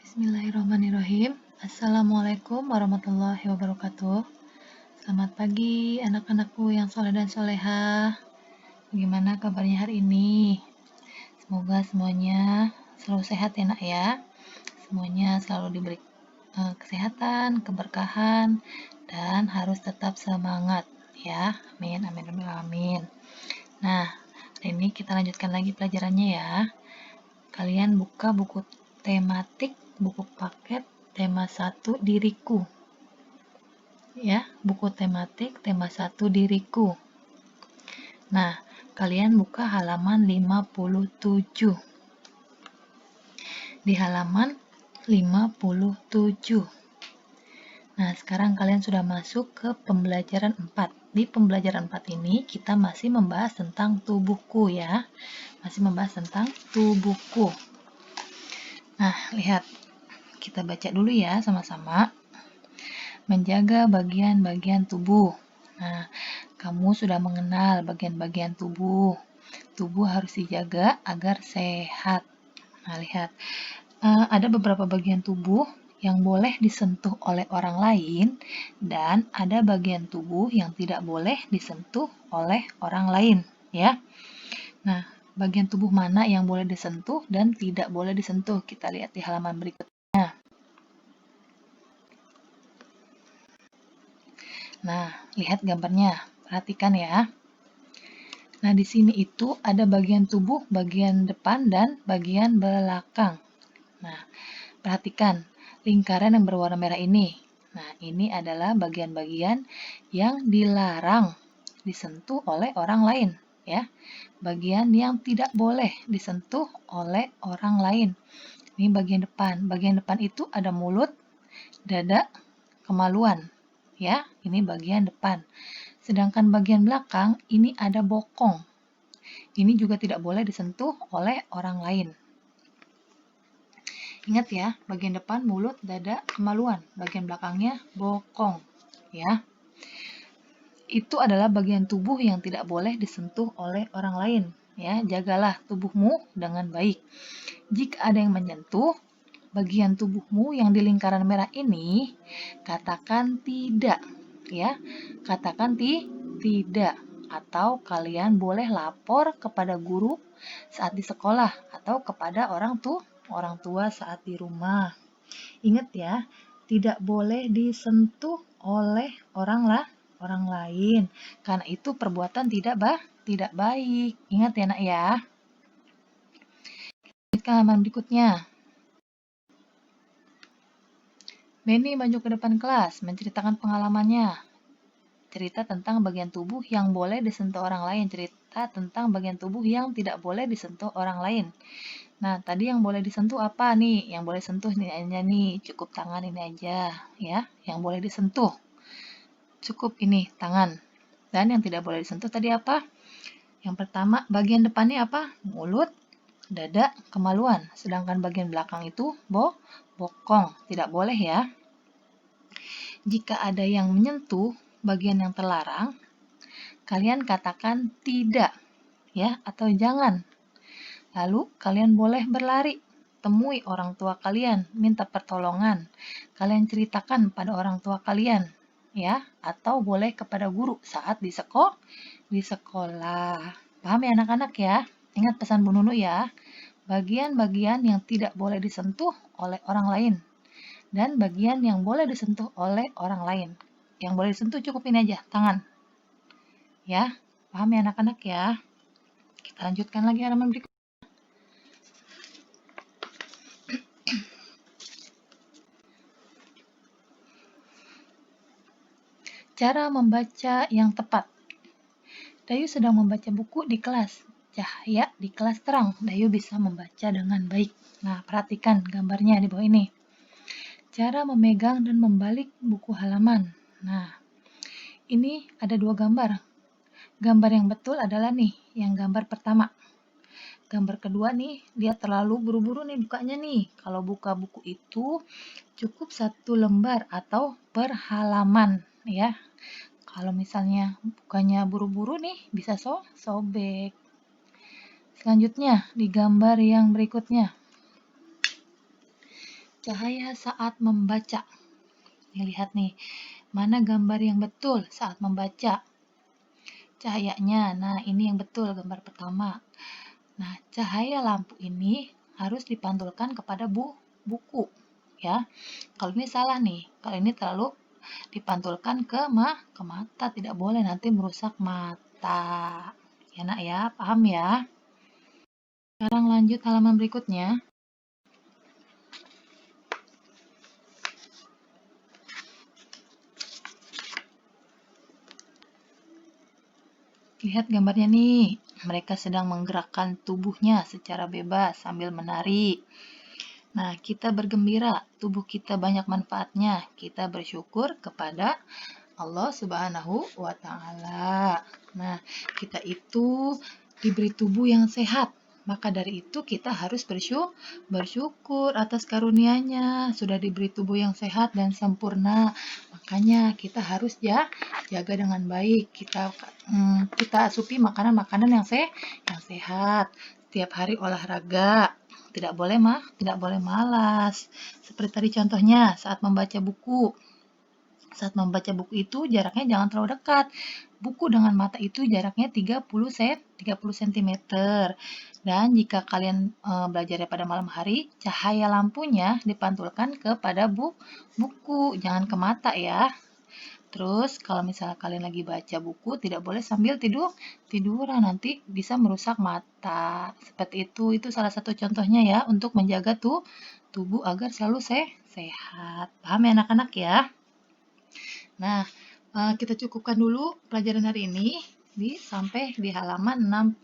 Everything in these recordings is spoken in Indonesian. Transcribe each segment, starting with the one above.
Bismillahirrahmanirrahim. Assalamualaikum warahmatullahi wabarakatuh. Selamat pagi anak-anakku yang soleh dan solehah. Bagaimana kabarnya hari ini? Semoga semuanya selalu sehat ya nak ya. Semuanya selalu diberi kesehatan, keberkahan, dan harus tetap semangat ya. Amin, amin, amin, amin. Nah, hari ini kita lanjutkan lagi pelajarannya ya. Kalian buka buku tematik, buku paket tema 1 diriku. Ya, buku tematik tema 1 diriku. Nah, kalian buka halaman 57. Di halaman 57. Nah, sekarang kalian sudah masuk ke pembelajaran 4. Di pembelajaran 4 ini kita masih membahas tentang tubuhku ya. Masih membahas tentang tubuhku. Nah, lihat. Kita baca dulu ya sama-sama. Menjaga bagian-bagian tubuh. Nah, kamu sudah mengenal bagian-bagian tubuh. Tubuh harus dijaga agar sehat. Nah, lihat. Ada beberapa bagian tubuh yang boleh disentuh oleh orang lain dan ada bagian tubuh yang tidak boleh disentuh oleh orang lain, ya. Nah, bagian tubuh mana yang boleh disentuh dan tidak boleh disentuh? Kita lihat di halaman berikutnya. Nah, lihat gambarnya. Perhatikan ya. Nah, di sini itu ada bagian tubuh, bagian depan, dan bagian belakang. Nah, perhatikan lingkaran yang berwarna merah ini. Nah, ini adalah bagian-bagian yang dilarang disentuh oleh orang lain, ya. Bagian yang tidak boleh disentuh oleh orang lain. Ini bagian depan. Bagian depan itu ada mulut, dada, kemaluan. Ya, ini bagian depan. Sedangkan bagian belakang ini ada bokong. Ini juga tidak boleh disentuh oleh orang lain. Ingat ya, bagian depan mulut, dada, kemaluan. Bagian belakangnya bokong. Ya. Itu adalah bagian tubuh yang tidak boleh disentuh oleh orang lain. Ya, jagalah tubuhmu dengan baik. Jika ada yang menyentuh bagian tubuhmu yang di lingkaran merah ini, katakan tidak. Ya, katakan tidak. Atau kalian boleh lapor kepada guru saat di sekolah atau kepada orang tua saat di rumah. Ingat ya, tidak boleh disentuh oleh orang lain karena itu perbuatan tidak baik. Ingat ya nak ya. Kita halaman berikutnya. Benny maju ke depan kelas menceritakan pengalamannya. Cerita tentang bagian tubuh yang boleh disentuh orang lain. Cerita tentang bagian tubuh yang tidak boleh disentuh orang lain. Nah, tadi yang boleh disentuh apa nih? Yang boleh sentuh ini aja nih, cukup tangan ini aja, ya. Yang boleh disentuh, cukup ini, tangan. Dan yang tidak boleh disentuh tadi apa? Yang pertama, bagian depannya apa? Mulut, dada, kemaluan. Sedangkan bagian belakang itu bokong. Tidak boleh ya. Jika ada yang menyentuh bagian yang terlarang, kalian katakan tidak, ya, atau jangan. Lalu kalian boleh berlari, temui orang tua kalian, minta pertolongan. Kalian ceritakan pada orang tua kalian, ya, atau boleh kepada guru saat di sekolah. Paham ya anak-anak ya? Ingat pesan Bu Nunu ya. Bagian-bagian yang tidak boleh disentuh oleh orang lain dan bagian yang boleh disentuh oleh orang lain. Yang boleh disentuh cukup ini aja, tangan. Ya, paham ya anak-anak ya? Kita lanjutkan lagi halaman berikutnya. Cara membaca yang tepat. Dayu sedang membaca buku di kelas. Cahaya di kelas terang. Dayu bisa membaca dengan baik. Nah, perhatikan gambarnya di bawah ini. Cara memegang dan membalik buku halaman. Nah, ini ada dua gambar. Gambar yang betul adalah nih, yang gambar pertama. Gambar kedua nih, dia terlalu buru-buru nih bukanya nih. Kalau buka buku itu cukup 1 lembar atau per halaman ya. Kalau misalnya bukanya buru-buru nih, bisa sobek. Selanjutnya, di gambar yang berikutnya. Cahaya saat membaca. Nih, lihat nih, mana gambar yang betul saat membaca? Cahayanya, nah ini yang betul gambar pertama. Nah, cahaya lampu ini harus dipantulkan kepada buku, ya. Kalau ini salah nih, kalau ini terlalu dipantulkan ke mata, tidak boleh nanti merusak mata. Ya nak ya, paham ya? Sekarang lanjut halaman berikutnya. Lihat gambarnya nih, mereka sedang menggerakkan tubuhnya secara bebas sambil menari. Nah, kita bergembira, tubuh kita banyak manfaatnya. Kita bersyukur kepada Allah Subhanahu wa Ta'ala. Nah, kita itu diberi tubuh yang sehat. Maka dari itu kita harus bersyukur atas karunia-Nya. Sudah diberi tubuh yang sehat dan sempurna. Makanya kita harus jaga dengan baik. Kita asupi makanan-makanan yang sehat. Setiap hari olahraga. Tidak boleh malas. Seperti tadi contohnya saat membaca buku. Saat membaca buku itu jaraknya jangan terlalu dekat. Buku dengan mata itu jaraknya 30 cm. Dan jika kalian belajarnya pada malam hari, cahaya lampunya dipantulkan kepada buku, jangan ke mata ya. Terus kalau misalnya kalian lagi baca buku, tidak boleh sambil tiduran, nanti bisa merusak mata. Seperti itu salah satu contohnya ya untuk menjaga tubuh agar selalu sehat. Paham ya anak-anak ya? Nah, kita cukupkan dulu pelajaran hari ini sampai di halaman 61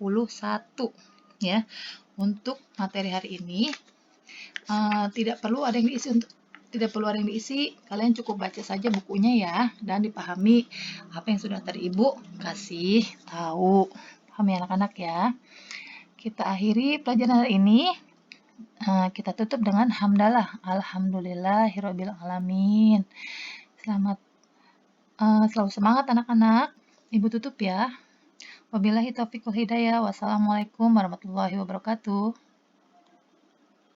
ya. Untuk materi hari ini tidak perlu ada yang diisi, kalian cukup baca saja bukunya ya dan dipahami apa yang sudah tadi Ibu kasih tahu. Paham ya anak-anak ya? Kita akhiri pelajaran hari ini. Kita tutup dengan hamdalah. Alhamdulillahirabbil alamin. Selalu semangat anak-anak. Ibu tutup ya. Wabillahi taufiq wal hidayah. Wassalamualaikum warahmatullahi wabarakatuh.